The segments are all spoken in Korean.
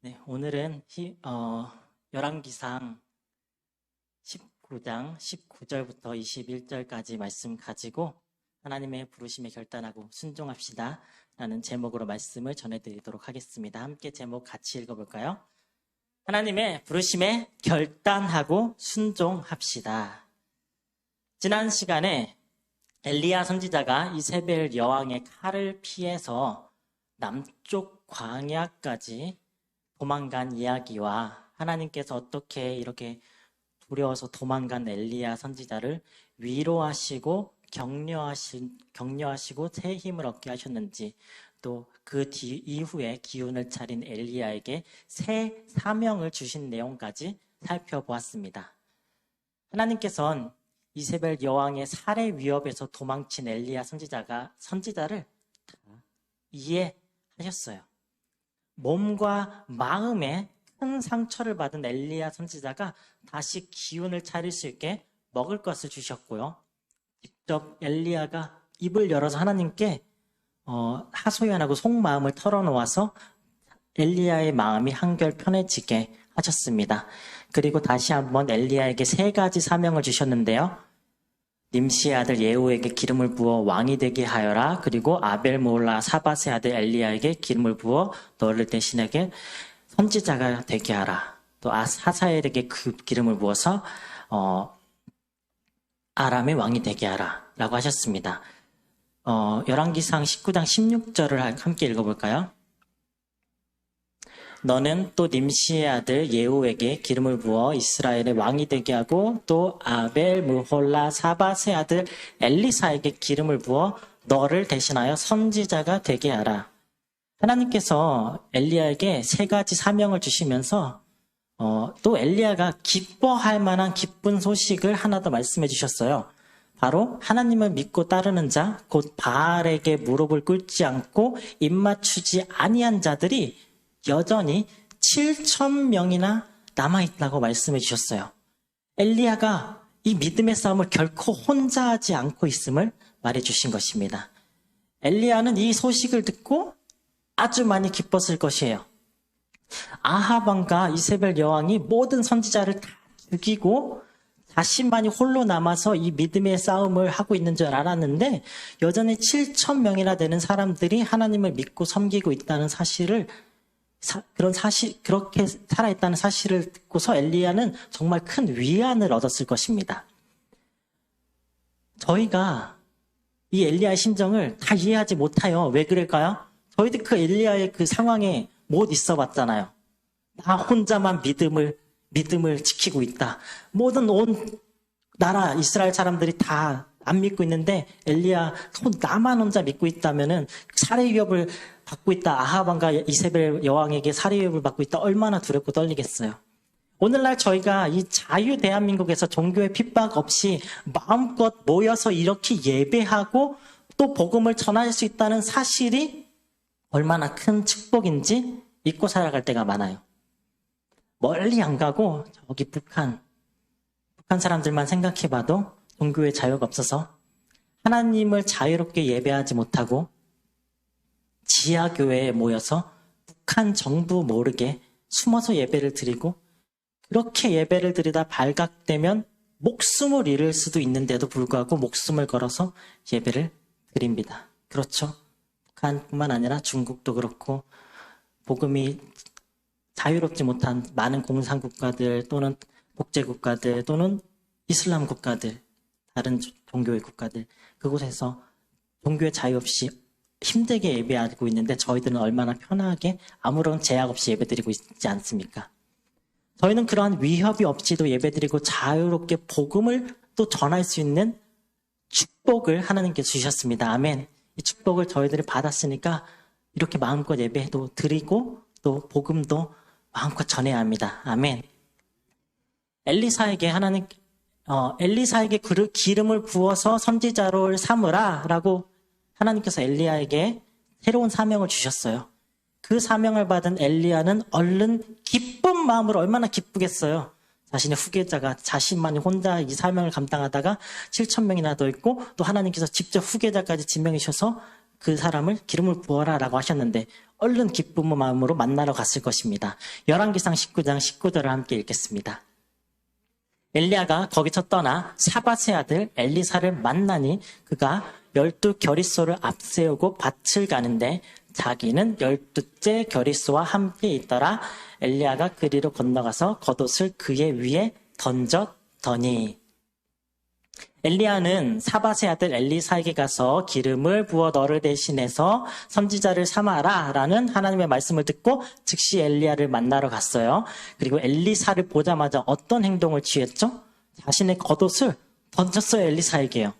네, 오늘은 열왕기상 19장 19절부터 21절까지 말씀 가지고 하나님의 부르심에 결단하고 순종합시다 라는 제목으로 말씀을 전해드리도록 하겠습니다. 함께 제목 같이 읽어볼까요? 하나님의 부르심에 결단하고 순종합시다. 지난 시간에 엘리야 선지자가 이세벨 여왕의 칼을 피해서 남쪽 광야까지 도망간 이야기와 하나님께서 어떻게 이렇게 두려워서 도망간 엘리야 선지자를 위로하시고 격려하시고 새 힘을 얻게 하셨는지, 또 그 이후에 기운을 차린 엘리야에게 새 사명을 주신 내용까지 살펴보았습니다. 하나님께서는 이세벨 여왕의 살해 위협에서 도망친 엘리야 선지자를 다 이해하셨어요. 몸과 마음에 큰 상처를 받은 엘리야 선지자가 다시 기운을 차릴 수 있게 먹을 것을 주셨고요. 직접 엘리야가 입을 열어서 하나님께 하소연하고 속마음을 털어놓아서 엘리야의 마음이 한결 편해지게 하셨습니다. 그리고 다시 한번 엘리야에게 세 가지 사명을 주셨는데요. 님시의 아들 예후에게 기름을 부어 왕이 되게 하여라. 그리고 아벨 모홀라 사밧의 아들 엘리야에게 기름을 부어 너를 대신하게 선지자가 되게 하라. 또 하사엘에게 그 기름을 부어서 아람의 왕이 되게 하라 라고 하셨습니다. 열왕기상 19장 16절을 함께 읽어볼까요? 너는 또 님시의 아들 예후에게 기름을 부어 이스라엘의 왕이 되게 하고, 또 아벨 무홀라 사밧의 아들 엘리사에게 기름을 부어 너를 대신하여 선지자가 되게 하라. 하나님께서 엘리야에게 세 가지 사명을 주시면서 또 엘리야가 기뻐할 만한 기쁜 소식을 하나 더 말씀해 주셨어요. 바로 하나님을 믿고 따르는 자, 곧 바알에게 무릎을 꿇지 않고 입맞추지 아니한 자들이 여전히 7,000명이나 남아있다고 말씀해 주셨어요. 엘리야가 이 믿음의 싸움을 결코 혼자 하지 않고 있음을 말해 주신 것입니다. 엘리야는 이 소식을 듣고 아주 많이 기뻤을 것이에요. 아합 왕과 이세벨 여왕이 모든 선지자를 다 죽이고 자신만이 홀로 남아서 이 믿음의 싸움을 하고 있는 줄 알았는데, 여전히 7,000명이나 되는 사람들이 하나님을 믿고 섬기고 있다는 사실을, 그렇게 살아있다는 사실을 듣고서 엘리야는 정말 큰 위안을 얻었을 것입니다. 저희가 이 엘리야의 심정을 다 이해하지 못해요. 왜 그럴까요? 저희도 그 엘리야의 그 상황에 못 있어 봤잖아요. 나 혼자만 믿음을 지키고 있다. 모든 온 나라 이스라엘 사람들이 다 안 믿고 있는데 엘리야 나만 혼자 믿고 있다면은 살해 위협을 받고 있다. 아합 왕과 이세벨 여왕에게 살해 위협을 받고 있다. 얼마나 두렵고 떨리겠어요. 오늘날 저희가 이 자유 대한민국에서 종교의 핍박 없이 마음껏 모여서 이렇게 예배하고 또 복음을 전할 수 있다는 사실이 얼마나 큰 축복인지 잊고 살아갈 때가 많아요. 멀리 안 가고 저기 북한 사람들만 생각해봐도 종교의 자유가 없어서 하나님을 자유롭게 예배하지 못하고 지하교회에 모여서 북한 정부 모르게 숨어서 예배를 드리고, 그렇게 예배를 드리다 발각되면 목숨을 잃을 수도 있는데도 불구하고 목숨을 걸어서 예배를 드립니다. 그렇죠? 북한뿐만 아니라 중국도 그렇고 복음이 자유롭지 못한 많은 공산국가들 또는 독재국가들 또는 이슬람 국가들, 다른 종교의 국가들, 그곳에서 종교의 자유 없이 힘들게 예배하고 있는데 저희들은 얼마나 편하게 아무런 제약 없이 예배드리고 있지 않습니까? 저희는 그러한 위협이 없이도 예배드리고 자유롭게 복음을 또 전할 수 있는 축복을 하나님께 주셨습니다. 아멘. 이 축복을 저희들이 받았으니까 이렇게 마음껏 예배도 드리고 또 복음도 마음껏 전해야 합니다. 아멘. 엘리사에게 기름을 부어서 선지자로 삼으라 라고 하나님께서 엘리야에게 새로운 사명을 주셨어요. 그 사명을 받은 엘리야는 얼른 기쁜 마음으로, 얼마나 기쁘겠어요. 자신의 후계자가 자신만이 혼자 이 사명을 감당하다가 7,000명이나 더 있고, 또 하나님께서 직접 후계자까지 지명해 주셔서 그 사람을 기름을 부어라 라고 하셨는데 얼른 기쁨의 마음으로 만나러 갔을 것입니다. 열왕기상 19장 19절을 함께 읽겠습니다. 엘리야가 거기서 떠나 사밧의 아들 엘리사를 만나니 그가 12겨릿소를 앞세우고 밭을 가는데 자기는 12째 겨릿소와 함께 있더라. 엘리야가 그리로 건너가서 겉옷을 그의 위에 던졌더니 엘리야는 사밧의 아들 엘리사에게 가서 기름을 부어 너를 대신해서 선지자를 삼아라 라는 하나님의 말씀을 듣고 즉시 엘리야를 만나러 갔어요. 그리고 엘리사를 보자마자 어떤 행동을 취했죠? 자신의 겉옷을 던졌어요. 엘리사에게요.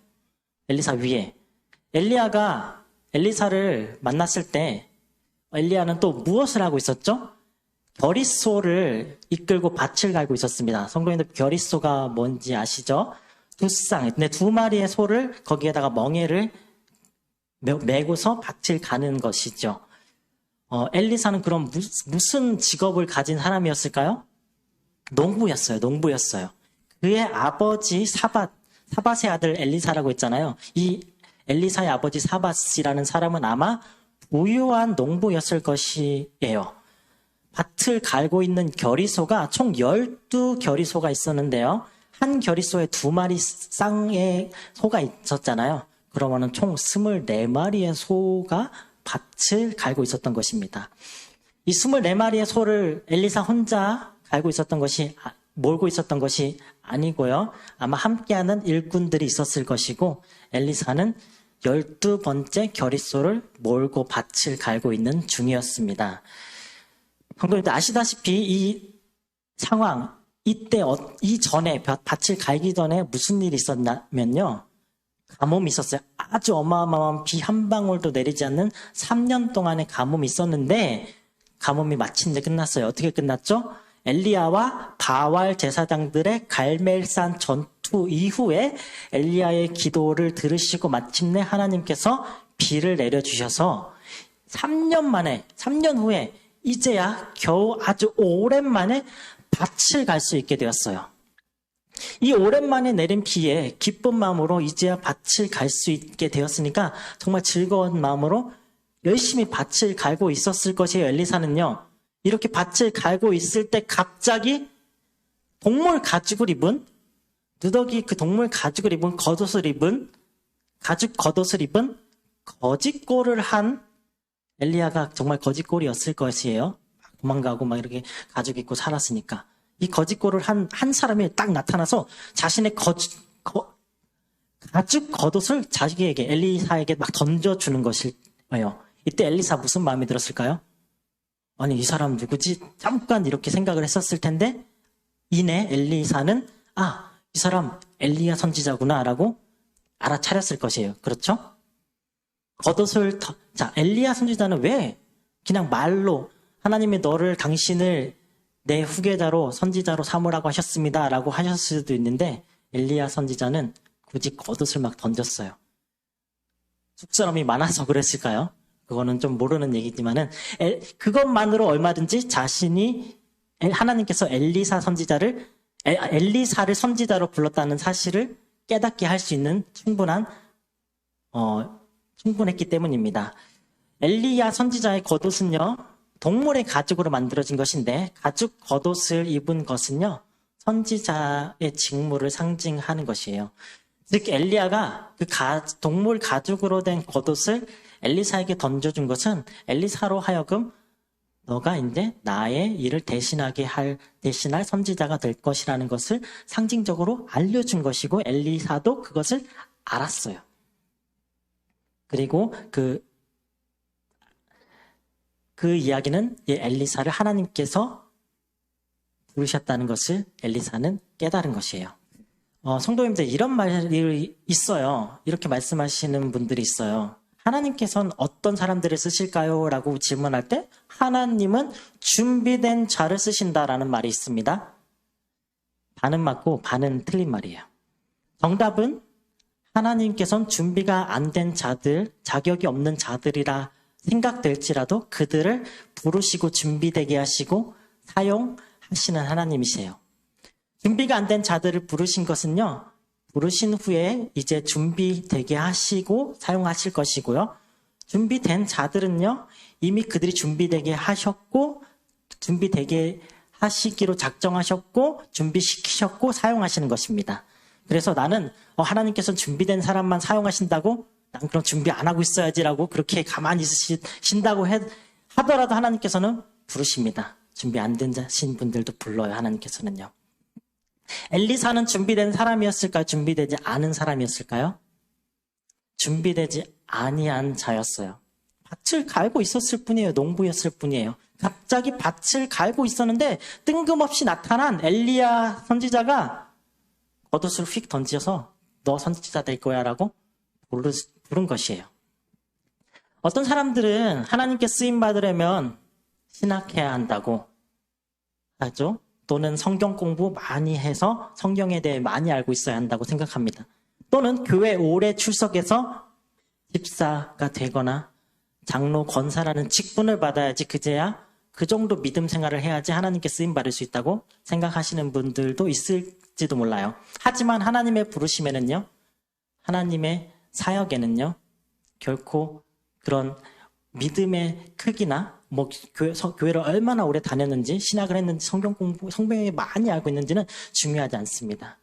엘리사 위에. 엘리야가 엘리사를 만났을 때 엘리야는 또 무엇을 하고 있었죠? 겨릿소를 이끌고 밭을 갈고 있었습니다. 성도님들 겨릿소가 뭔지 아시죠? 두 마리의 소를 거기에다가 멍에를 메고서 밭을 가는 것이죠. 엘리사는 그럼 무슨 직업을 가진 사람이었을까요? 농부였어요. 그의 아버지 사밧의 아들 엘리사라고 했잖아요. 이 엘리사의 아버지 사밧이라는 사람은 아마 부유한 농부였을 것이에요. 밭을 갈고 있는 겨리소가 총 12겨리소가 있었는데요. 한 겨릿소에 2마리 쌍의 소가 있었잖아요. 그러면은 총 24마리의 소가 밭을 갈고 있었던 것입니다. 이 24마리의 소를 엘리사 혼자 갈고 있었던 것이, 몰고 있었던 것이 아니고요. 아마 함께하는 일꾼들이 있었을 것이고, 엘리사는 12번째 겨릿소를 몰고 밭을 갈고 있는 중이었습니다. 성도님들 아시다시피 이 상황, 이전에 밭을 갈기 전에 무슨 일이 있었냐면요. 가뭄이 있었어요. 아주 어마어마한 비 한 방울도 내리지 않는 3년 동안의 가뭄이 있었는데 가뭄이 마침내 끝났어요. 어떻게 끝났죠? 엘리야와 바알 제사장들의 갈멜산 전투 이후에 엘리야의 기도를 들으시고 마침내 하나님께서 비를 내려주셔서 3년 후에 이제야 겨우 아주 오랜만에 밭을 갈 수 있게 되었어요. 이 오랜만에 내린 비에 기쁜 마음으로 이제야 밭을 갈 수 있게 되었으니까 정말 즐거운 마음으로 열심히 밭을 갈고 있었을 것이에요. 엘리사는요. 이렇게 밭을 갈고 있을 때 갑자기 동물 가죽을 입은 누더기 그 동물 가죽을 입은 가죽 겉옷을 입은 거짓골을 한 엘리야가 정말 거짓골이었을 것이에요. 도망가고 막 이렇게 가죽 입고 살았으니까. 이 거짓골을 한 사람이 딱 나타나서 자신의 가죽 겉옷을 자기에게, 엘리사에게 막 던져주는 것이에요. 이때 엘리사 무슨 마음이 들었을까요? 아니, 이 사람 누구지? 잠깐 이렇게 생각을 했었을 텐데, 이내 엘리사는, 이 사람 엘리야 선지자구나 라고 알아차렸을 것이에요. 그렇죠? 자, 엘리야 선지자는 왜 그냥 말로 하나님이 당신을 내 후계자로 선지자로 삼으라고 하셨습니다 라고 하셨을 수도 있는데 엘리야 선지자는 굳이 겉옷을 막 던졌어요. 쑥스러움이 많아서 그랬을까요? 그거는 좀 모르는 얘기지만은 그것만으로 얼마든지 자신이 하나님께서 엘리사를 선지자로 불렀다는 사실을 깨닫게 할 수 있는 충분했기 때문입니다. 엘리야 선지자의 겉옷은요, 동물의 가죽으로 만들어진 것인데 가죽 겉옷을 입은 것은요, 선지자의 직무를 상징하는 것이에요. 즉 엘리야가 그 동물 가죽으로 된 겉옷을 엘리사에게 던져준 것은 엘리사로 하여금 너가 이제 나의 일을 대신할 선지자가 될 것이라는 것을 상징적으로 알려준 것이고 엘리사도 그것을 알았어요. 그리고 그 이야기는 엘리사를 하나님께서 부르셨다는 것을 엘리사는 깨달은 것이에요. 성도님들 이런 말이 있어요. 이렇게 말씀하시는 분들이 있어요. 하나님께서는 어떤 사람들을 쓰실까요? 라고 질문할 때 하나님은 준비된 자를 쓰신다라는 말이 있습니다. 반은 맞고 반은 틀린 말이에요. 정답은 하나님께서는 준비가 안 된 자들, 자격이 없는 자들이라 생각될지라도 그들을 부르시고 준비되게 하시고 사용하시는 하나님이세요. 준비가 안 된 자들을 부르신 것은요, 부르신 후에 이제 준비되게 하시고 사용하실 것이고요. 준비된 자들은요, 이미 그들이 준비되게 하셨고, 준비되게 하시기로 작정하셨고, 준비시키셨고, 사용하시는 것입니다. 그래서 나는 하나님께서는 준비된 사람만 사용하신다고? 난 그럼 준비 안 하고 있어야지라고 그렇게 가만히 있으신다고 하더라도 하나님께서는 부르십니다. 준비 안 된 자신 분들도 불러요, 하나님께서는요. 엘리사는 준비된 사람이었을까요? 준비되지 않은 사람이었을까요? 준비되지 아니한 자였어요. 밭을 갈고 있었을 뿐이에요. 농부였을 뿐이에요. 갑자기 밭을 갈고 있었는데 뜬금없이 나타난 엘리야 선지자가 겉옷을 휙 던져서 너 선지자 될 거야 라고 부른 것이에요. 어떤 사람들은 하나님께 쓰임 받으려면 신학해야 한다고 하죠. 또는 성경 공부 많이 해서 성경에 대해 많이 알고 있어야 한다고 생각합니다. 또는 교회 오래 출석해서 집사가 되거나 장로 권사라는 직분을 받아야지 그제야 그 정도 믿음 생활을 해야지 하나님께 쓰임 받을 수 있다고 생각하시는 분들도 있을지도 몰라요. 하지만 하나님의 부르심에는요, 하나님의 사역에는요, 결코 그런 믿음의 크기나 교회를 얼마나 오래 다녔는지, 신학을 했는지, 성경 공부, 성경에 많이 알고 있는지는 중요하지 않습니다.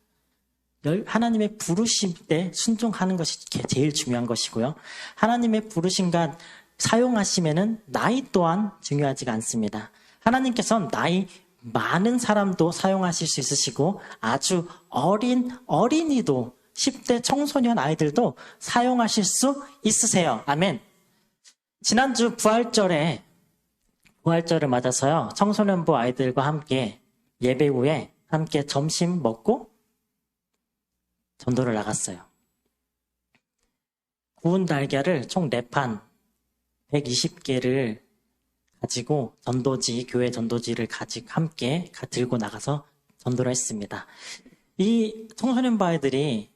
하나님의 부르심 때 순종하는 것이 제일 중요한 것이고요. 하나님의 부르심과 사용하심에는 나이 또한 중요하지가 않습니다. 하나님께서는 나이 많은 사람도 사용하실 수 있으시고 아주 어린이도 10대 청소년 아이들도 사용하실 수 있으세요. 아멘. 지난주 부활절을 맞아서요. 청소년부 아이들과 함께 예배 후에 함께 점심 먹고 전도를 나갔어요. 구운 달걀을 총 4판 120개를 가지고 교회 전도지를 함께 들고 나가서 전도를 했습니다. 이 청소년부 아이들이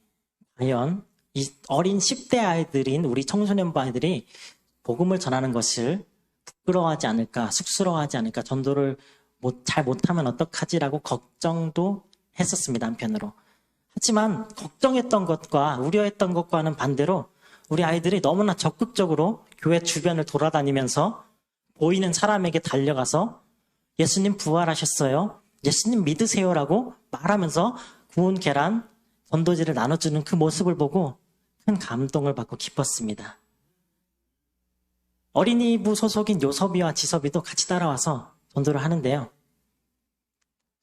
과연 이 어린 10대 아이들인 우리 청소년부 아이들이 복음을 전하는 것을 부끄러워하지 않을까, 쑥스러워하지 않을까, 전도를 잘 못하면 어떡하지라고 걱정도 했었습니다, 한편으로. 하지만 걱정했던 것과 우려했던 것과는 반대로 우리 아이들이 너무나 적극적으로 교회 주변을 돌아다니면서 보이는 사람에게 달려가서 예수님 부활하셨어요, 예수님 믿으세요라고 말하면서 구운 계란, 전도지를 나눠주는 그 모습을 보고 큰 감동을 받고 기뻤습니다. 어린이부 소속인 요섭이와 지섭이도 같이 따라와서 전도를 하는데요.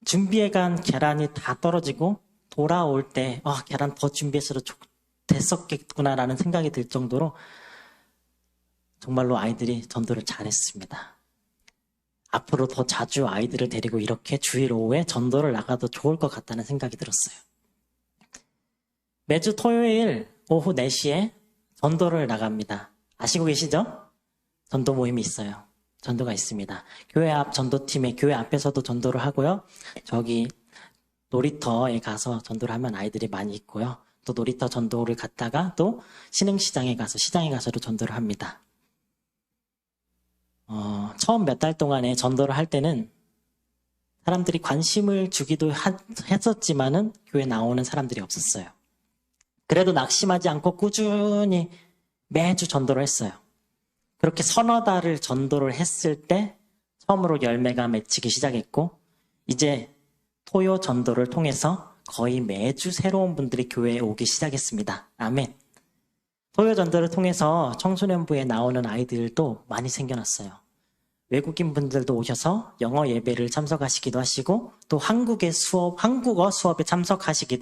준비해간 계란이 다 떨어지고 돌아올 때 계란 더 준비했어도 됐었겠구나라는 생각이 들 정도로 정말로 아이들이 전도를 잘했습니다. 앞으로 더 자주 아이들을 데리고 이렇게 주일 오후에 전도를 나가도 좋을 것 같다는 생각이 들었어요. 매주 토요일 오후 4시에 전도를 나갑니다. 아시고 계시죠? 전도 모임이 있어요. 전도가 있습니다. 교회 앞 전도팀에 교회 앞에서도 전도를 하고요. 저기 놀이터에 가서 전도를 하면 아이들이 많이 있고요. 또 놀이터 전도를 갔다가 또 시장에 가서도 전도를 합니다. 처음 몇 달 동안에 전도를 할 때는 사람들이 관심을 주기도 했었지만은 교회 나오는 사람들이 없었어요. 그래도 낙심하지 않고 꾸준히 매주 전도를 했어요. 그렇게 서너 달을 전도를 했을 때 처음으로 열매가 맺히기 시작했고, 이제 토요 전도를 통해서 거의 매주 새로운 분들이 교회에 오기 시작했습니다. 아멘. 토요 전도를 통해서 청소년부에 나오는 아이들도 많이 생겨났어요. 외국인 분들도 오셔서 영어 예배를 참석하시기도 하시고, 또 한국어 수업에 참석하시기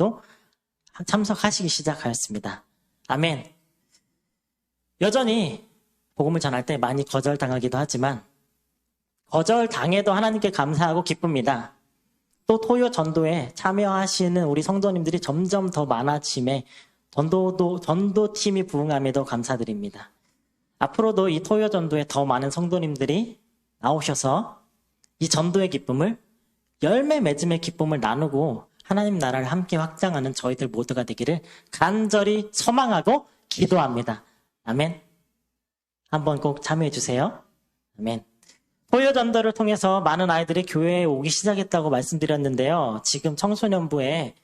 시작하였습니다. 아멘. 여전히 복음을 전할 때 많이 거절당하기도 하지만 거절당해도 하나님께 감사하고 기쁩니다. 또 토요 전도에 참여하시는 우리 성도님들이 점점 더 많아짐에 전도팀이 부흥함에도 감사드립니다. 앞으로도 이 토요 전도에 더 많은 성도님들이 나오셔서 이 전도의 기쁨을, 열매 맺음의 기쁨을 나누고 하나님 나라를 함께 확장하는 저희들 모두가 되기를 간절히 소망하고 기도합니다. 아멘. 한번 꼭 참여해 주세요. 아멘. 토요 전도를 통해서 많은 아이들이 교회에 오기 시작했다고 말씀드렸는데요. 지금 청소년부에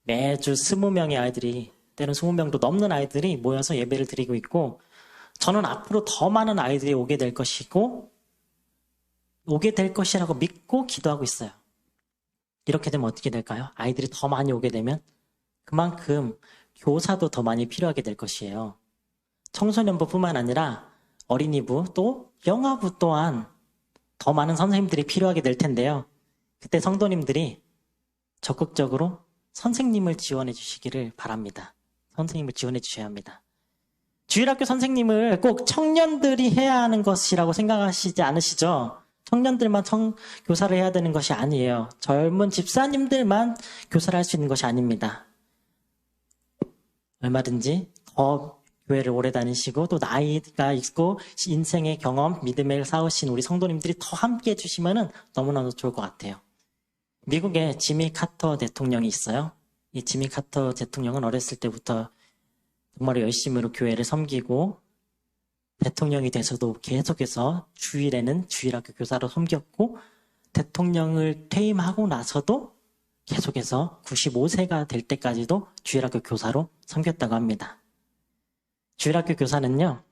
매주 20명의 아이들이, 때는 20명도 넘는 아이들이 모여서 예배를 드리고 있고, 저는 앞으로 더 많은 아이들이 오게 될 것이고 오게 될 것이라고 믿고 기도하고 있어요. 이렇게 되면 어떻게 될까요? 아이들이 더 많이 오게 되면 그만큼 교사도 더 많이 필요하게 될 것이에요. 청소년부뿐만 아니라 어린이부 또 영아부 또한 더 많은 선생님들이 필요하게 될 텐데요. 그때 성도님들이 적극적으로 선생님을 지원해 주시기를 바랍니다. 선생님을 지원해 주셔야 합니다. 주일학교 선생님을 꼭 청년들이 해야 하는 것이라고 생각하시지 않으시죠? 청년들만 교사를 해야 되는 것이 아니에요. 젊은 집사님들만 교사를 할 수 있는 것이 아닙니다. 얼마든지 더 교회를 오래 다니시고 또 나이가 있고 인생의 경험, 믿음을 쌓으신 우리 성도님들이 더 함께 해주시면 너무나도 좋을 것 같아요. 미국에 지미 카터 대통령이 있어요. 이 지미 카터 대통령은 어렸을 때부터 정말 열심으로 교회를 섬기고 대통령이 돼서도 계속해서 주일에는 주일학교 교사로 섬겼고 대통령을 퇴임하고 나서도 계속해서 95세가 될 때까지도 주일학교 교사로 섬겼다고 합니다. 주일학교 교사는요,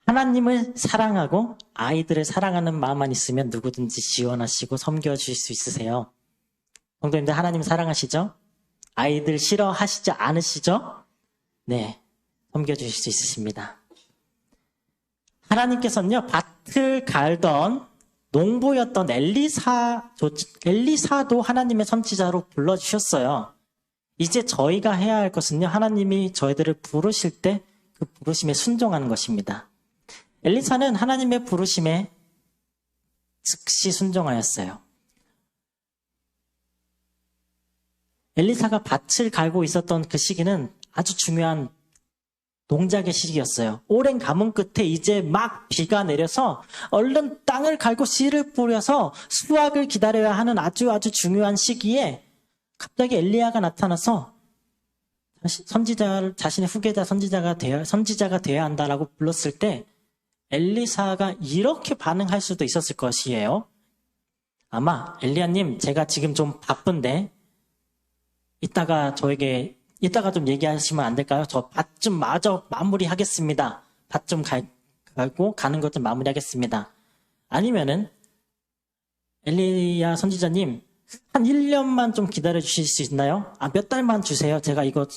하나님을 사랑하고 아이들을 사랑하는 마음만 있으면 누구든지 지원하시고 섬겨주실 수 있으세요. 성도님들 하나님 사랑하시죠? 아이들 싫어하시지 않으시죠? 네, 섬겨주실 수 있으십니다. 하나님께서는요, 밭을 갈던 농부였던 엘리사도 하나님의 선지자로 불러주셨어요. 이제 저희가 해야 할 것은요, 하나님이 저희들을 부르실 때 그 부르심에 순종하는 것입니다. 엘리사는 하나님의 부르심에 즉시 순종하였어요. 엘리사가 밭을 갈고 있었던 그 시기는 아주 중요한 농작의 시기였어요. 오랜 가뭄 끝에 이제 막 비가 내려서 얼른 땅을 갈고 씨를 뿌려서 수확을 기다려야 하는 아주 중요한 시기에 갑자기 엘리야가 나타나서 자신의 후계자 선지자가 되어야 한다라고 불렀을 때 엘리사가 이렇게 반응할 수도 있었을 것이에요. 아마 엘리야님, 제가 지금 좀 바쁜데 이따가 좀 얘기하시면 안 될까요? 저 밭 좀 마저 마무리하겠습니다. 밭 좀 갈고 가는 것 좀 마무리하겠습니다. 아니면은 엘리야 선지자님, 한 1년만 좀 기다려 주실 수 있나요? 몇 달만 주세요. 제가 이거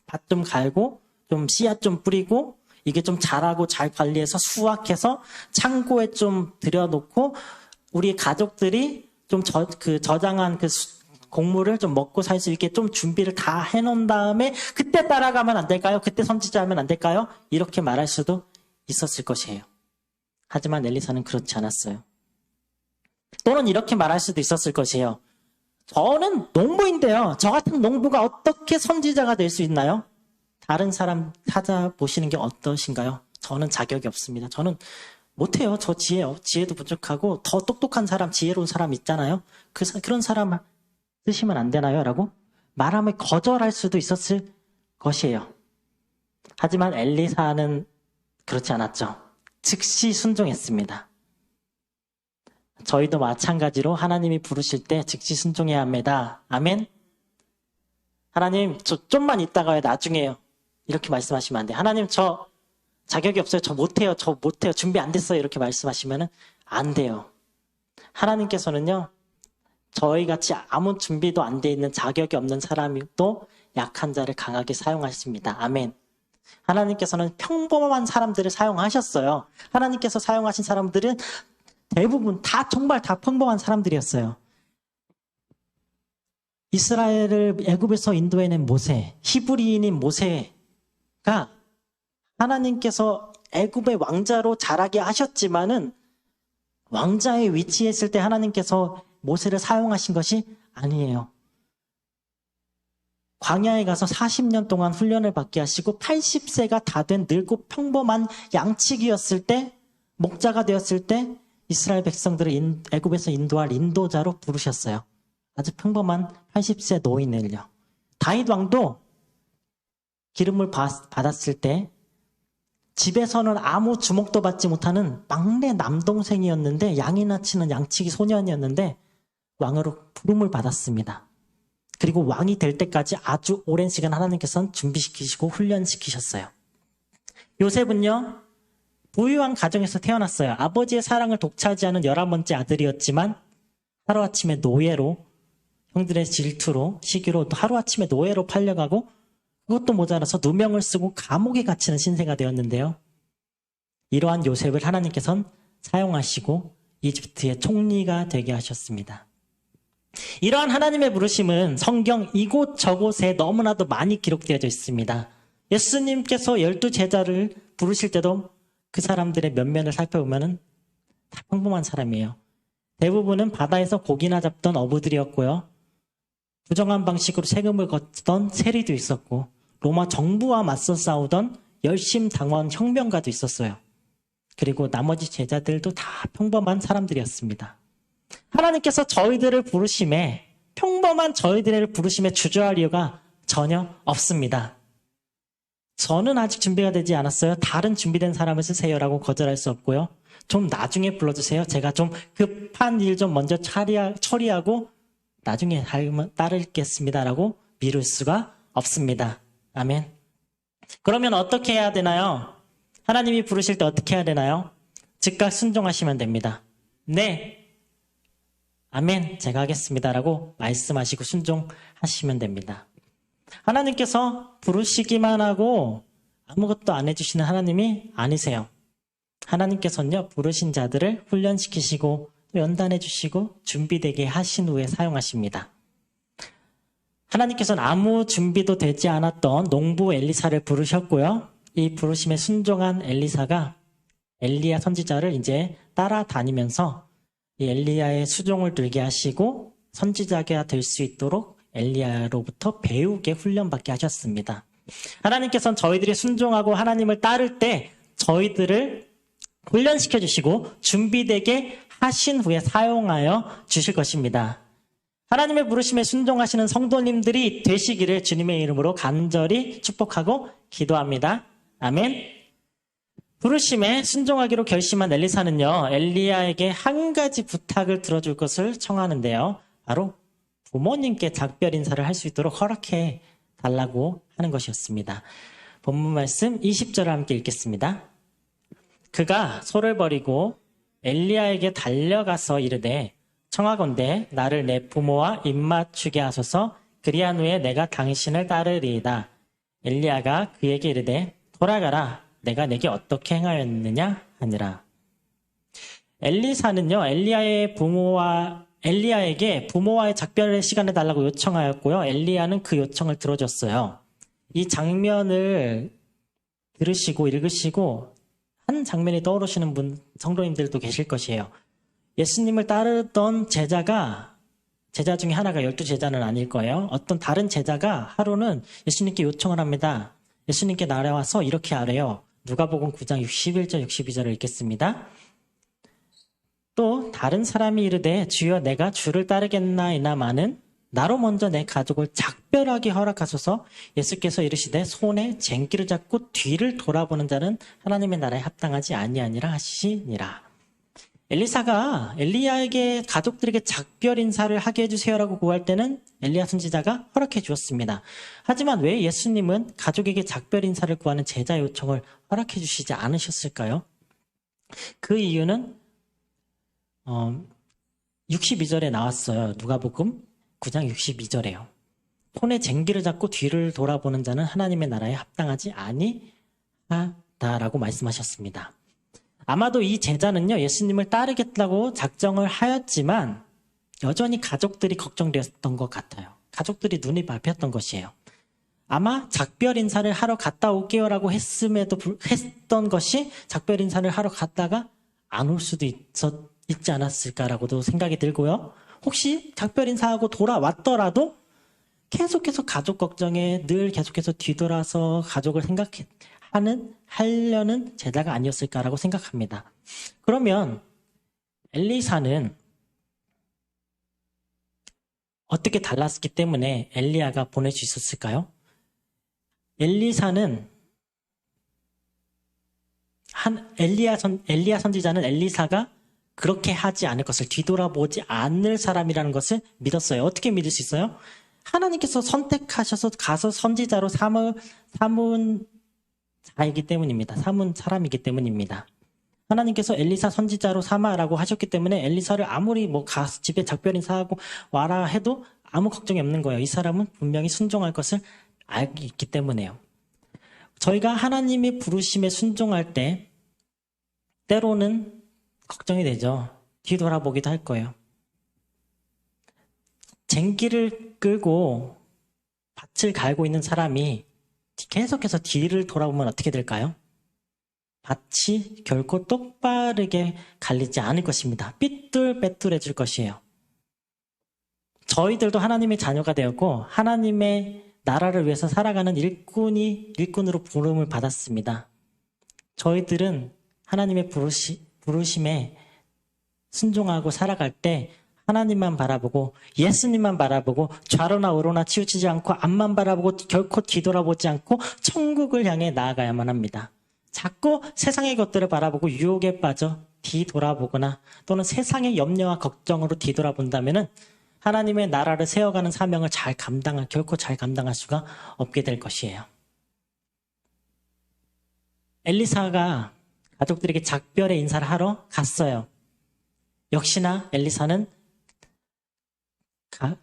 밭 좀 갈고 좀 씨앗 좀 뿌리고 이게 좀 자라고 잘 관리해서 수확해서 창고에 좀 들여놓고 우리 가족들이 좀 저장한 그 곡물을 좀 먹고 살 수 있게 좀 준비를 다 해놓은 다음에 그때 따라가면 안 될까요? 그때 선지자하면 안 될까요? 이렇게 말할 수도 있었을 것이에요. 하지만 엘리사는 그렇지 않았어요. 또는 이렇게 말할 수도 있었을 것이에요. 저는 농부인데요. 저 같은 농부가 어떻게 선지자가 될 수 있나요? 다른 사람 찾아보시는 게 어떠신가요? 저는 자격이 없습니다. 저는 못해요. 저 지혜도 부족하고 더 똑똑한 사람, 지혜로운 사람 있잖아요. 그런 사람 쓰시면 안 되나요? 라고 말하면 거절할 수도 있었을 것이에요. 하지만 엘리사는 그렇지 않았죠. 즉시 순종했습니다. 저희도 마찬가지로 하나님이 부르실 때 즉시 순종해야 합니다. 아멘? 하나님, 저 좀만 있다가요. 나중에요. 이렇게 말씀하시면 안 돼요. 하나님, 저 자격이 없어요. 저 못해요. 준비 안 됐어요. 이렇게 말씀하시면 안 돼요. 하나님께서는요, 저희 같이 아무 준비도 안 돼 있는 자격이 없는 사람도 약한 자를 강하게 사용하십니다. 아멘. 하나님께서는 평범한 사람들을 사용하셨어요. 하나님께서 사용하신 사람들은 대부분 정말 다 평범한 사람들이었어요. 이스라엘을 애굽에서 인도해낸 모세, 히브리인인 모세가 하나님께서 애굽의 왕자로 자라게 하셨지만은 왕자에 위치했을 때 하나님께서 모세를 사용하신 것이 아니에요. 광야에 가서 40년 동안 훈련을 받게 하시고 80세가 다 된 늙고 평범한 양치기였을 때, 목자가 되었을 때 이스라엘 백성들을 애굽에서 인도할 인도자로 부르셨어요. 아주 평범한 80세 노인을요. 다윗 왕도 기름을 받았을 때 집에서는 아무 주목도 받지 못하는 막내 남동생이었는데, 양이나 치는 양치기 소년이었는데 왕으로 부름을 받았습니다. 그리고 왕이 될 때까지 아주 오랜 시간 하나님께서는 준비시키시고 훈련시키셨어요. 요셉은요, 부유한 가정에서 태어났어요. 아버지의 사랑을 독차지하는 11번째 아들이었지만 하루아침에 노예로, 형들의 질투로, 시기로 또 하루아침에 노예로 팔려가고 그것도 모자라서 누명을 쓰고 감옥에 갇히는 신세가 되었는데요. 이러한 요셉을 하나님께서는 사용하시고 이집트의 총리가 되게 하셨습니다. 이러한 하나님의 부르심은 성경 이곳저곳에 너무나도 많이 기록되어져 있습니다. 예수님께서 12제자를 부르실 때도 그 사람들의 면면을 살펴보면 다 평범한 사람이에요. 대부분은 바다에서 고기나 잡던 어부들이었고요. 부정한 방식으로 세금을 걷던 세리도 있었고 로마 정부와 맞서 싸우던 열심당원 혁명가도 있었어요. 그리고 나머지 제자들도 다 평범한 사람들이었습니다. 하나님께서 저희들을 부르심에, 평범한 저희들을 부르심에 주저할 이유가 전혀 없습니다. 저는 아직 준비가 되지 않았어요. 다른 준비된 사람을 쓰세요라고 거절할 수 없고요. 좀 나중에 불러주세요. 제가 좀 급한 일 좀 먼저 처리하고 나중에 따르겠습니다라고 미룰 수가 없습니다. 아멘. 그러면 어떻게 해야 되나요? 하나님이 부르실 때 어떻게 해야 되나요? 즉각 순종하시면 됩니다. 네, 아멘, 제가 하겠습니다라고 말씀하시고 순종하시면 됩니다. 하나님께서 부르시기만 하고 아무것도 안 해주시는 하나님이 아니세요. 하나님께서는요, 부르신 자들을 훈련시키시고 연단해 주시고 준비되게 하신 후에 사용하십니다. 하나님께서는 아무 준비도 되지 않았던 농부 엘리사를 부르셨고요. 이 부르심에 순종한 엘리사가 엘리야 선지자를 이제 따라다니면서 이 엘리야의 수종을 들게 하시고 선지자가 될 수 있도록 엘리야로부터 배우게 훈련받게 하셨습니다. 하나님께서는 저희들이 순종하고 하나님을 따를 때 저희들을 훈련시켜 주시고 준비되게 하신 후에 사용하여 주실 것입니다. 하나님의 부르심에 순종하시는 성도님들이 되시기를 주님의 이름으로 간절히 축복하고 기도합니다. 아멘. 부르심에 순종하기로 결심한 엘리사는요, 엘리야에게 한 가지 부탁을 들어줄 것을 청하는데요. 바로 부모님께 작별 인사를 할 수 있도록 허락해 달라고 하는 것이었습니다. 본문 말씀 20절을 함께 읽겠습니다. 그가 소를 버리고 엘리야에게 달려가서 이르되 청하건대 나를 내 부모와 입맞추게 하소서. 그리한 후에 내가 당신을 따르리이다. 엘리야가 그에게 이르되 돌아가라. 내가 내게 어떻게 행하였느냐 하니라. 엘리사는요, 엘리야에게 부모와의 작별의 시간을 달라고 요청하였고요. 엘리야는 그 요청을 들어줬어요. 이 장면을 들으시고 읽으시고 한 장면이 떠오르시는 성도님들도 계실 것이에요. 예수님을 따르던 제자 중에 하나가 12제자는 아닐 거예요. 어떤 다른 제자가 하루는 예수님께 요청을 합니다. 예수님께 나와서 이렇게 아래요. 누가복음 9장 61절 62절을 읽겠습니다. 또 다른 사람이 이르되 주여 내가 주를 따르겠나이나마는 나로 먼저 내 가족을 작별하게 허락하소서. 예수께서 이르시되 손에 쟁기를 잡고 뒤를 돌아보는 자는 하나님의 나라에 합당하지 아니하니라 하시니라. 엘리사가 엘리야에게 가족들에게 작별 인사를 하게 해주세요라고 구할 때는 엘리야 선지자가 허락해 주었습니다. 하지만 왜 예수님은 가족에게 작별 인사를 구하는 제자 요청을 허락해 주시지 않으셨을까요? 그 이유는 62절에 나왔어요. 누가복음 9장 62절에요. 손에 쟁기를 잡고 뒤를 돌아보는 자는 하나님의 나라에 합당하지 아니하다라고 말씀하셨습니다. 아마도 이 제자는요, 예수님을 따르겠다고 작정을 하였지만 여전히 가족들이 걱정되었던 것 같아요. 가족들이 눈이 밟혔던 것이에요. 아마 작별 인사를 하러 갔다 올게요라고 했던 것이 작별 인사를 하러 갔다가 안 올 수도 있지 않았을까라고도 생각이 들고요. 혹시 작별 인사하고 돌아왔더라도 계속해서 가족 걱정에 늘 계속해서 뒤돌아서 가족을 하려는 제자가 아니었을까라고 생각합니다. 그러면 엘리사는 어떻게 달랐기 때문에 엘리야가 보낼 수 있었을까요? 엘리야 선지자는 엘리사가 그렇게 하지 않을 것을, 뒤돌아보지 않을 사람이라는 것을 믿었어요. 어떻게 믿을 수 있어요? 하나님께서 선택하셔서 가서 선지자로 삼은 자이기 때문입니다. 삼은 사람이기 때문입니다. 하나님께서 엘리사 선지자로 삼아라고 하셨기 때문에 엘리사를 아무리 집에 작별 인사하고 와라 해도 아무 걱정이 없는 거예요. 이 사람은 분명히 순종할 것을 알고 있기 때문에요. 저희가 하나님의 부르심에 순종할 때 때로는 걱정이 되죠. 뒤돌아보기도 할 거예요. 쟁기를 끌고 밭을 갈고 있는 사람이 계속해서 뒤를 돌아보면 어떻게 될까요? 밭이 결코 똑바르게 갈리지 않을 것입니다. 삐뚤빼뚤해질 것이에요. 저희들도 하나님의 자녀가 되었고 하나님의 나라를 위해서 살아가는 일꾼으로 부름을 받았습니다. 저희들은 하나님의 부르심에 순종하고 살아갈 때 하나님만 바라보고 예수님만 바라보고 좌로나 우로나 치우치지 않고 앞만 바라보고 결코 뒤돌아보지 않고 천국을 향해 나아가야만 합니다. 자꾸 세상의 것들을 바라보고 유혹에 빠져 뒤돌아보거나 또는 세상의 염려와 걱정으로 뒤돌아본다면 하나님의 나라를 세워가는 사명을 결코 잘 감당할 수가 없게 될 것이에요. 엘리사가 가족들에게 작별의 인사를 하러 갔어요. 역시나 엘리사는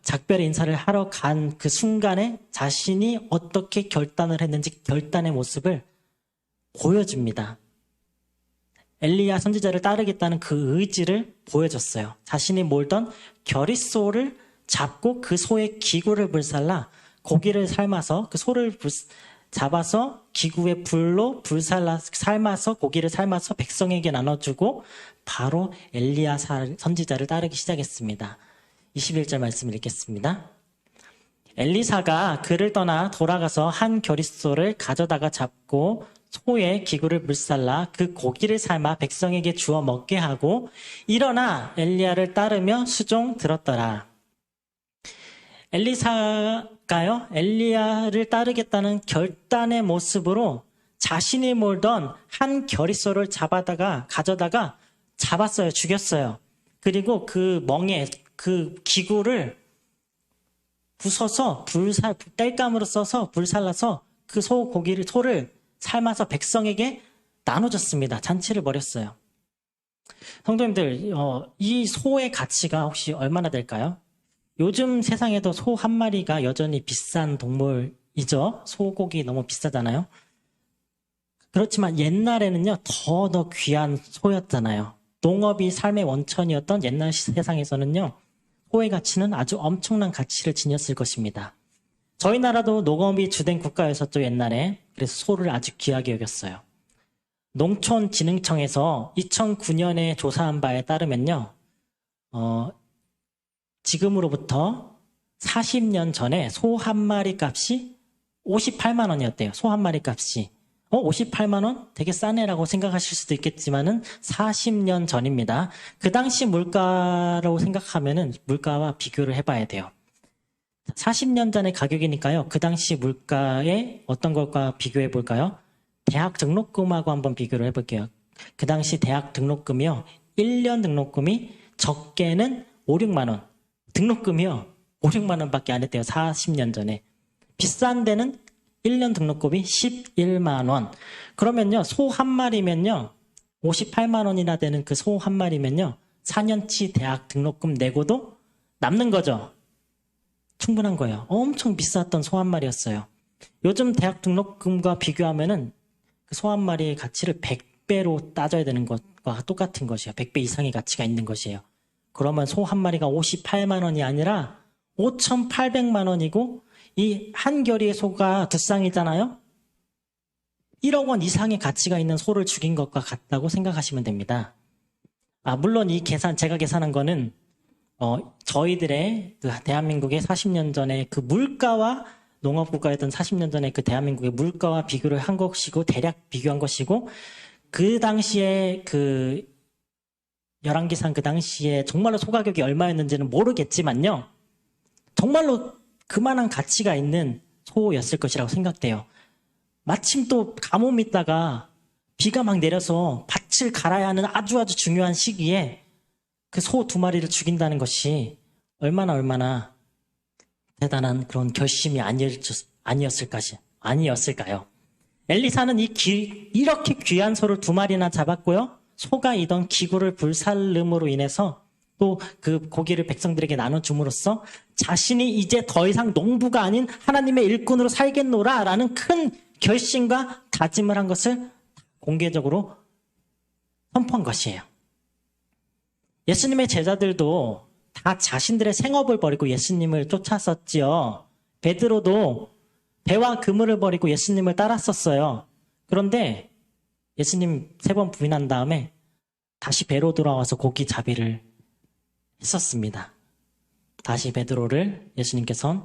작별의 인사를 하러 간 그 순간에 자신이 어떻게 결단을 했는지 결단의 모습을 보여줍니다. 엘리야 선지자를 따르겠다는 그 의지를 보여줬어요. 자신이 몰던 겨릿소를 잡고 그 소의 기구를 불살라 고기를 삶아서 그 소를 잡아서 기구에 불로 삶아서 고기를 삶아서 백성에게 나눠주고 바로 엘리야 선지자를 따르기 시작했습니다. 21절 말씀을 읽겠습니다. 엘리사가 그를 떠나 돌아가서 한 겨릿소를 가져다가 잡고 소의 기구를 불살라 그 고기를 삶아 백성에게 주어 먹게 하고 일어나 엘리야를 따르며 수종 들었더라. 엘리사가요, 엘리야를 따르겠다는 결단의 모습으로 자신이 몰던 한 겨릿소를 가져다가 잡았어요. 죽였어요. 그리고 그 멍에 그 기구를 부숴서 땔감으로 써서 불살라서 그 소를 삶아서 백성에게 나눠줬습니다. 잔치를 벌였어요. 성도님들, 이 소의 가치가 혹시 얼마나 될까요? 요즘 세상에도 소 한 마리가 여전히 비싼 동물이죠. 소고기 너무 비싸잖아요. 그렇지만 옛날에는요, 더 귀한 소였잖아요. 농업이 삶의 원천이었던 옛날 세상에서는요, 소의 가치는 아주 엄청난 가치를 지녔을 것입니다. 저희 나라도 농업이 주된 국가였었죠, 옛날에. 그래서 소를 아주 귀하게 여겼어요. 농촌진흥청에서 2009년에 조사한 바에 따르면요, 지금으로부터 40년 전에 소 한 마리 값이 58만 원이었대요. 소 한 마리 값이. 58만 원? 되게 싸네라고 생각하실 수도 있겠지만은 40년 전입니다. 그 당시 물가라고 생각하면은 물가와 비교를 해봐야 돼요. 40년 전의 가격이니까요. 그 당시 물가에 어떤 것과 비교해 볼까요? 대학 등록금하고 한번 비교를 해볼게요. 그 당시 대학 등록금이요. 1년 등록금이 적게는 5, 6만 원. 등록금이요. 5, 6만 원밖에 안 했대요. 40년 전에. 비싼 데는 1년 등록금이 11만 원. 그러면요. 소 한 마리면요. 58만 원이나 되는 그 소 한 마리면요. 4년치 대학 등록금 내고도 남는 거죠. 충분한 거예요. 엄청 비쌌던 소 한 마리였어요. 요즘 대학 등록금과 비교하면은 그 소 한 마리의 가치를 100배로 따져야 되는 것과 똑같은 것이에요. 100배 이상의 가치가 있는 것이에요. 그러면 소 한 마리가 58만 원이 아니라 5,800만 원이고 이 한 겨리의 소가 두 쌍이잖아요. 1억 원 이상의 가치가 있는 소를 죽인 것과 같다고 생각하시면 됩니다. 물론 이 제가 계산한 거는 저희들의 그 대한민국의 40년 전에 그 물가와 농업국가였던 40년 전에 그 대한민국의 물가와 비교를 한 것이고 대략 비교한 것이고 그 당시에 그 열왕기상 그 당시에 정말로 소 가격이 얼마였는지는 모르겠지만요. 정말로 그만한 가치가 있는 소였을 것이라고 생각돼요. 마침 또 가뭄 있다가 비가 막 내려서 밭을 갈아야 하는 아주 중요한 시기에 그 소 두 마리를 죽인다는 것이 얼마나 대단한 그런 결심이 아니었을까요? 엘리사는 이렇게 귀한 소를 2마리나 잡았고요. 소가 이던 기구를 불살름으로 인해서 또 그 고기를 백성들에게 나눠줌으로써 자신이 이제 더 이상 농부가 아닌 하나님의 일꾼으로 살겠노라 라는 큰 결심과 다짐을 한 것을 공개적으로 선포한 것이에요. 예수님의 제자들도 다 자신들의 생업을 버리고 예수님을 쫓았었지요. 베드로도 배와 그물을 버리고 예수님을 따랐었어요. 그런데 예수님 3번 부인한 다음에 다시 배로 돌아와서 고기 잡이를 했었습니다. 다시 베드로를 예수님께서는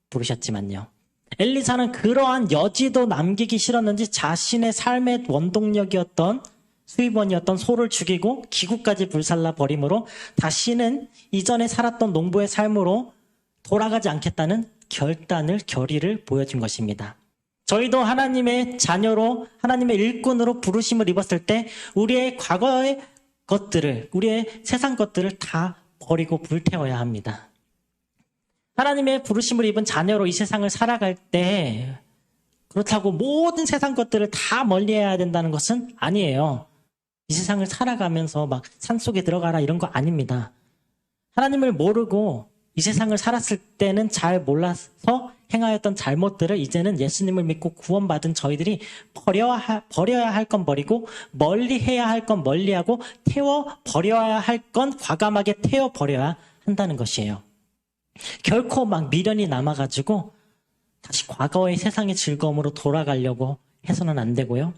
부르셨지만요. 엘리사는 그러한 여지도 남기기 싫었는지 자신의 삶의 원동력이었던 수입원이었던 소를 죽이고 기구까지 불살라 버림으로 다시는 이전에 살았던 농부의 삶으로 돌아가지 않겠다는 결의를 보여준 것입니다. 저희도 하나님의 자녀로 하나님의 일꾼으로 부르심을 입었을 때 우리의 과거의 것들을, 우리의 세상 것들을 다 버리고 불태워야 합니다. 하나님의 부르심을 입은 자녀로 이 세상을 살아갈 때 그렇다고 모든 세상 것들을 다 멀리해야 된다는 것은 아니에요. 이 세상을 살아가면서 막 산속에 들어가라 이런 거 아닙니다. 하나님을 모르고 이 세상을 살았을 때는 잘 몰라서 행하였던 잘못들을 이제는 예수님을 믿고 구원받은 저희들이 버려야 할 건 버리고 멀리해야 할 건 멀리하고 버려야 할 건 과감하게 태워버려야 한다는 것이에요. 결코 막 미련이 남아가지고 다시 과거의 세상의 즐거움으로 돌아가려고 해서는 안 되고요.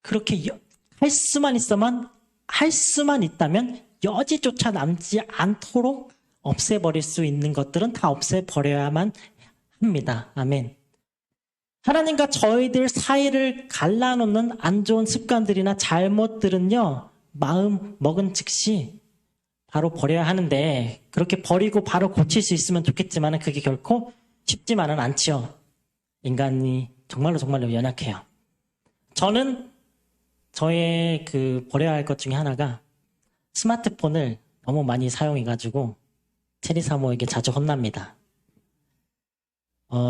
그렇게 할 수만 있다면 여지조차 남지 않도록 없애버릴 수 있는 것들은 다 없애버려야만 합니다. 아멘. 하나님과 저희들 사이를 갈라놓는 안 좋은 습관들이나 잘못들은요, 마음 먹은 즉시 바로 버려야 하는데, 그렇게 버리고 바로 고칠 수 있으면 좋겠지만 그게 결코 쉽지만은 않지요. 인간이 정말로 연약해요. 저는 저의 버려야 할 것 중에 하나가 스마트폰을 너무 많이 사용해가지고 체리 사모에게 자주 혼납니다.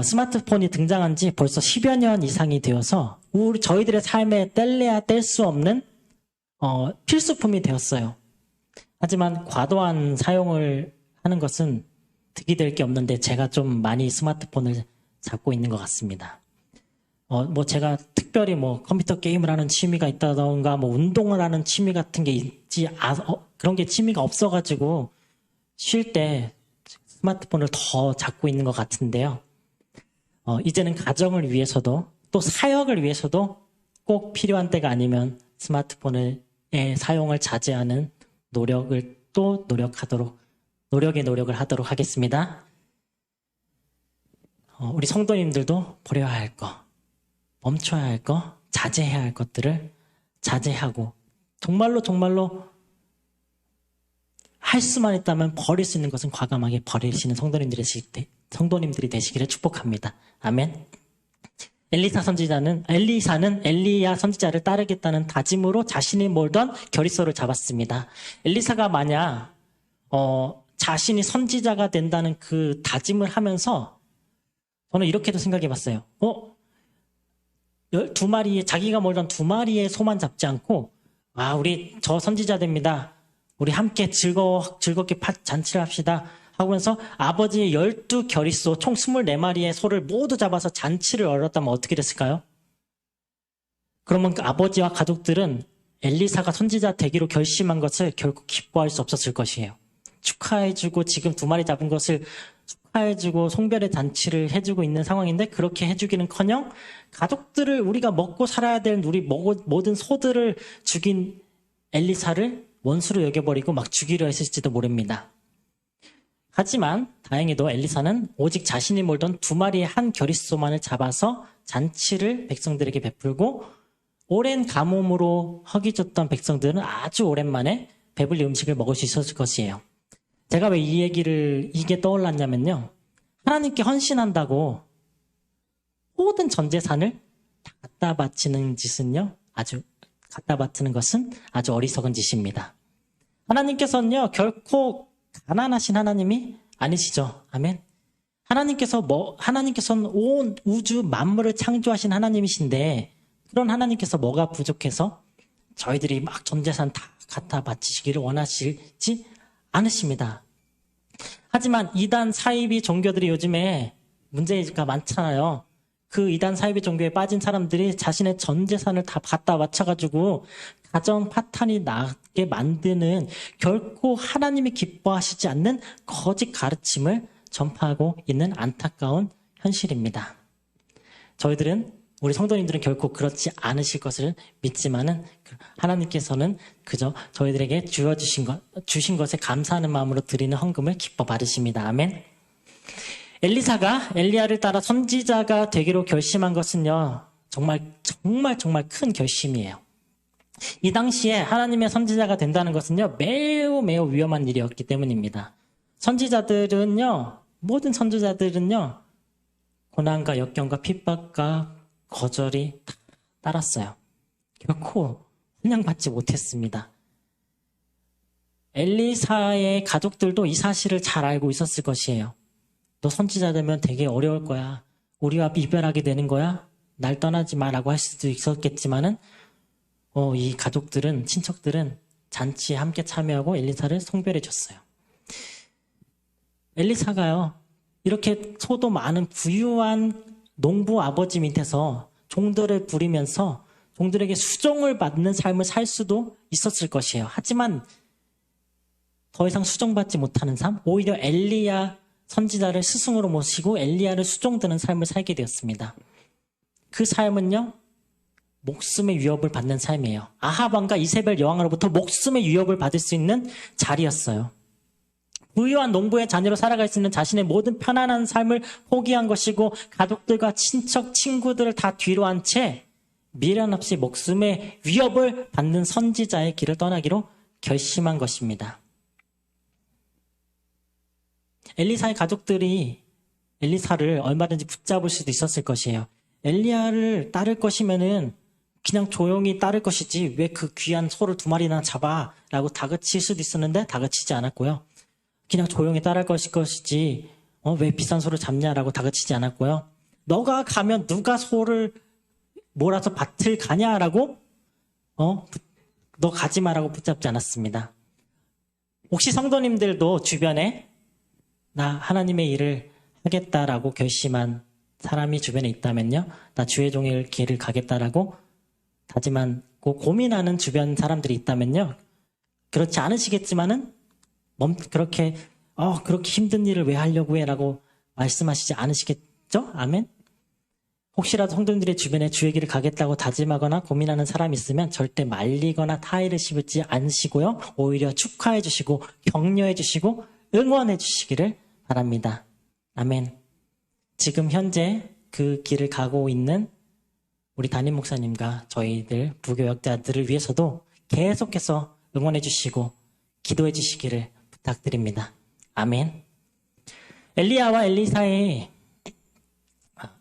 스마트폰이 등장한 지 벌써 10여 년 이상이 되어서 저희들의 삶에 뗄래야 뗄 수 없는 필수품이 되었어요. 하지만 과도한 사용을 하는 것은 득이 될 게 없는데 제가 좀 많이 스마트폰을 잡고 있는 것 같습니다. 제가 특별히 컴퓨터 게임을 하는 취미가 있다던가 운동을 하는 취미 같은 게 그런 게 취미가 없어가지고 쉴 때 스마트폰을 더 잡고 있는 것 같은데요. 이제는 가정을 위해서도 또 사역을 위해서도 꼭 필요한 때가 아니면 스마트폰의 사용을 자제하는 노력을 하도록 하겠습니다. 우리 성도님들도 버려야 할 거, 멈춰야 할 거, 자제해야 할 것들을 자제하고 정말로 할 수만 있다면 버릴 수 있는 것은 과감하게 버리시는 성도님들이 되시기를 축복합니다. 아멘. 엘리사는 엘리야 선지자를 따르겠다는 다짐으로 자신이 몰던 결의소를 잡았습니다. 엘리사가 만약 자신이 선지자가 된다는 그 다짐을 하면서 저는 이렇게도 생각해 봤어요. 자기가 몰던 2마리의 소만 잡지 않고 우리 저 선지자 됩니다. 우리 함께 즐겁게 잔치를 합시다 하면서 아버지의 12결의소 총 24마리의 소를 모두 잡아서 잔치를 열었다면 어떻게 됐을까요? 그러면 그 아버지와 가족들은 엘리사가 선지자 되기로 결심한 것을 결코 기뻐할 수 없었을 것이에요. 축하해주고 지금 2마리 잡은 것을 축하해주고 송별의 잔치를 해주고 있는 상황인데 그렇게 해주기는커녕 가족들을 우리가 먹고 살아야 될 우리 모든 소들을 죽인 엘리사를 원수로 여겨버리고 막 죽이려 했을지도 모릅니다. 하지만 다행히도 엘리사는 오직 자신이 몰던 2마리의 한 결의소만을 잡아서 잔치를 백성들에게 베풀고 오랜 가뭄으로 허기졌던 백성들은 아주 오랜만에 배불리 음식을 먹을 수 있었을 것이에요. 제가 왜 이게 떠올랐냐면요. 하나님께 헌신한다고 모든 전 재산을 다 갖다 바치는 것은 아주 어리석은 짓입니다. 하나님께서는요, 결코 가난하신 하나님이 아니시죠. 아멘. 하나님께서는 온 우주 만물을 창조하신 하나님이신데 그런 하나님께서 뭐가 부족해서 저희들이 막 전 재산 다 갖다 바치시기를 원하시지 않으십니다. 하지만 이단 사이비 종교들이 요즘에 문제가 많잖아요. 그 이단 사이비 종교에 빠진 사람들이 자신의 전 재산을 다 갖다 바쳐가지고 가정 파탄이 나게 만드는 결코 하나님이 기뻐하시지 않는 거짓 가르침을 전파하고 있는 안타까운 현실입니다. 우리 성도님들은 결코 그렇지 않으실 것을 믿지만은 하나님께서는 그저 저희들에게 주신 것에 감사하는 마음으로 드리는 헌금을 기뻐 받으십니다. 아멘. 엘리사가 엘리야를 따라 선지자가 되기로 결심한 것은요, 정말 큰 결심이에요. 이 당시에 하나님의 선지자가 된다는 것은요, 매우 위험한 일이었기 때문입니다. 모든 선지자들은요, 고난과 역경과 핍박과 거절이 다 따랐어요. 결코 훈련받지 못했습니다. 엘리사의 가족들도 이 사실을 잘 알고 있었을 것이에요. 너 선지자 되면 되게 어려울 거야. 우리와 이별하게 되는 거야. 날 떠나지 마라고 할 수도 있었겠지만은 이 가족들은, 친척들은 잔치에 함께 참여하고 엘리사를 송별해 줬어요. 엘리사가요, 이렇게 소도 많은 부유한 농부 아버지 밑에서 종들을 부리면서 종들에게 수종을 받는 삶을 살 수도 있었을 것이에요. 하지만 더 이상 수종받지 못하는 삶, 오히려 엘리야 선지자를 스승으로 모시고 엘리야를 수종드는 삶을 살게 되었습니다. 그 삶은요, 목숨의 위협을 받는 삶이에요. 아합 왕과 이세벨 여왕으로부터 목숨의 위협을 받을 수 있는 자리였어요. 부유한 농부의 자녀로 살아갈 수 있는 자신의 모든 편안한 삶을 포기한 것이고 가족들과 친척, 친구들을 다 뒤로 한 채 미련 없이 목숨의 위협을 받는 선지자의 길을 떠나기로 결심한 것입니다. 엘리사의 가족들이 엘리사를 얼마든지 붙잡을 수도 있었을 것이에요. 엘리야를 따를 것이면은 그냥 조용히 따를 것이지 왜 그 귀한 소를 2마리나 잡아 라고 다그칠 수도 있었는데 다그치지 않았고요. 그냥 조용히 따를 것이지 왜 비싼 소를 잡냐라고 다그치지 않았고요. 너가 가면 누가 소를 몰아서 밭을 가냐라고 너 가지 마라고 붙잡지 않았습니다. 혹시 성도님들도 주변에 나 하나님의 일을 하겠다라고 결심한 사람이 주변에 있다면요, 나 주의 종일 길을 가겠다라고 다짐하고 고민하는 주변 사람들이 있다면요, 그렇지 않으시겠지만은 그렇게 힘든 일을 왜 하려고 해? 라고 말씀하시지 않으시겠죠? 아멘? 혹시라도 성도님들의 주변에 주의 길을 가겠다고 다짐하거나 고민하는 사람이 있으면 절대 말리거나 타의를 씹지 않으시고요. 오히려 축하해 주시고 격려해 주시고 응원해 주시기를 바랍니다. 아멘. 지금 현재 그 길을 가고 있는 우리 담임 목사님과 저희들 부교역자들을 위해서도 계속해서 응원해 주시고 기도해 주시기를 부탁드립니다. 아멘.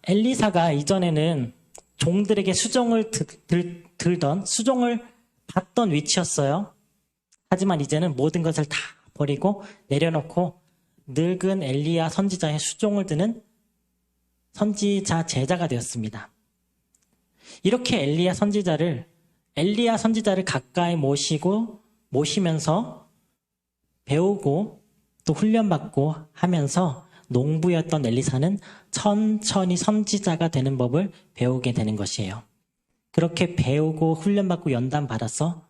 엘리사가 이전에는 종들에게 수종을 수종을 받던 위치였어요. 하지만 이제는 모든 것을 다 버리고 내려놓고 늙은 엘리야 선지자의 수종을 드는 선지자 제자가 되었습니다. 이렇게 엘리야 선지자를 가까이 모시면서 배우고 또 훈련받고 하면서 농부였던 엘리사는 천천히 선지자가 되는 법을 배우게 되는 것이에요. 그렇게 배우고 훈련받고 연단받아서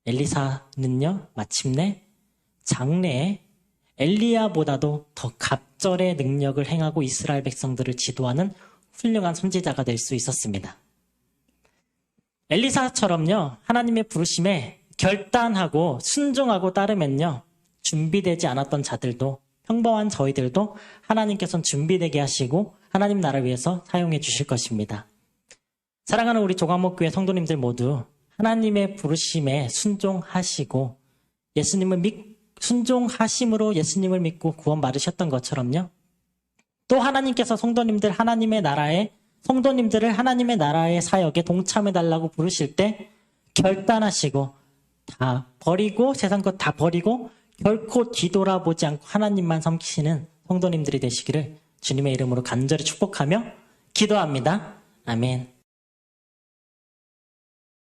엘리사는요, 마침내 장래에 엘리야보다도 더 갑절의 능력을 행하고 이스라엘 백성들을 지도하는 훌륭한 선지자가 될 수 있었습니다. 엘리사처럼요, 하나님의 부르심에 결단하고 순종하고 따르면요, 준비되지 않았던 자들도, 평범한 저희들도 하나님께서는 준비되게 하시고 하나님 나라를 위해서 사용해 주실 것입니다. 사랑하는 우리 조강목교회 성도님들 모두 하나님의 부르심에 순종하시고 순종하심으로 예수님을 믿고 구원 받으셨던 것처럼요, 또 하나님께서 성도님들을 하나님의 나라의 사역에 동참해달라고 부르실 때 결단하시고 다 버리고 세상 것 다 버리고 결코 뒤돌아보지 않고 하나님만 섬기시는 성도님들이 되시기를 주님의 이름으로 간절히 축복하며 기도합니다. 아멘.